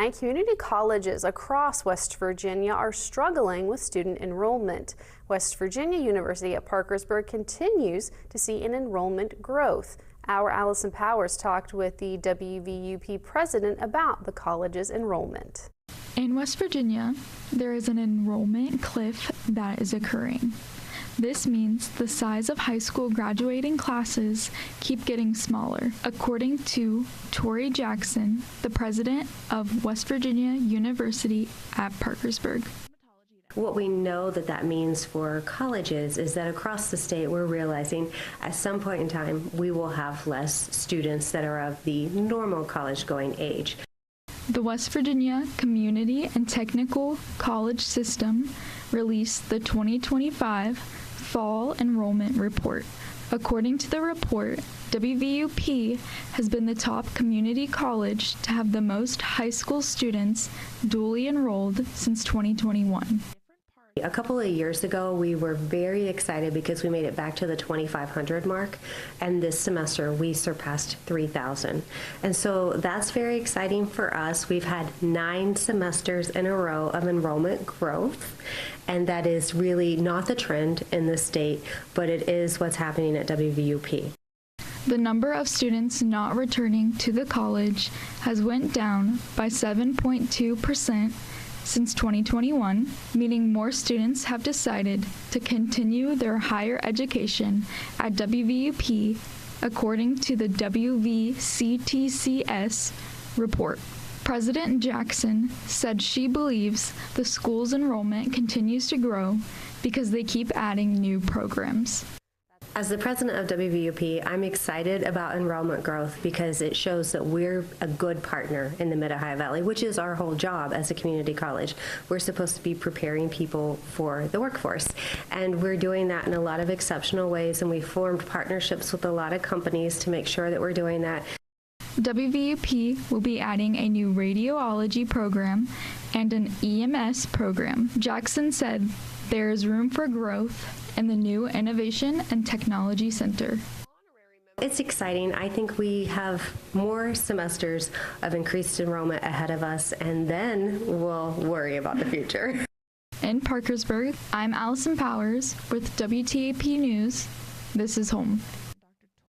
And community colleges across West Virginia are struggling with student enrollment. West Virginia University at Parkersburg continues to see an enrollment growth. Our Allison Powers talked with the WVUP president about the college's enrollment. In West Virginia, there is an enrollment cliff that is occurring. This means the size of high school graduating classes keep getting smaller. According to Tori Jackson, the president of West Virginia University at Parkersburg. What we know that means for colleges is that across the state we're realizing at some point in time we will have less students that are of the normal college going age. The West Virginia Community and Technical College System released the 2025 Fall Enrollment Report. According to the report, WVUP has been the top community college to have the most high school students duly enrolled since 2021. A couple of years ago, we were very excited because we made it back to the 2,500 mark, and this semester we surpassed 3,000. And so that's very exciting for us. We've had 9 semesters in a row of enrollment growth, and that is really not the trend in the state, but it is what's happening at WVUP. The number of students not returning to the college has went down by 7.2% since 2021, meaning more students have decided to continue their higher education at WVUP, according to the WVCTCS report. President Jackson said she believes the school's enrollment continues to grow because they keep adding new programs. As the president of WVUP, I'm excited about enrollment growth because it shows that we're a good partner in the Mid-Ohio Valley, which is our whole job as a community college. We're supposed to be preparing people for the workforce, and we're doing that in a lot of exceptional ways, and we formed partnerships with a lot of companies to make sure that we're doing that. WVUP will be adding a new radiology program and an EMS program. Jackson said there is room for growth in the new Innovation and Technology Center. It's exciting. I think we have more semesters of increased enrollment ahead of us, and then we'll worry about the future. In Parkersburg, I'm Allison Powers with WTAP News. This is home.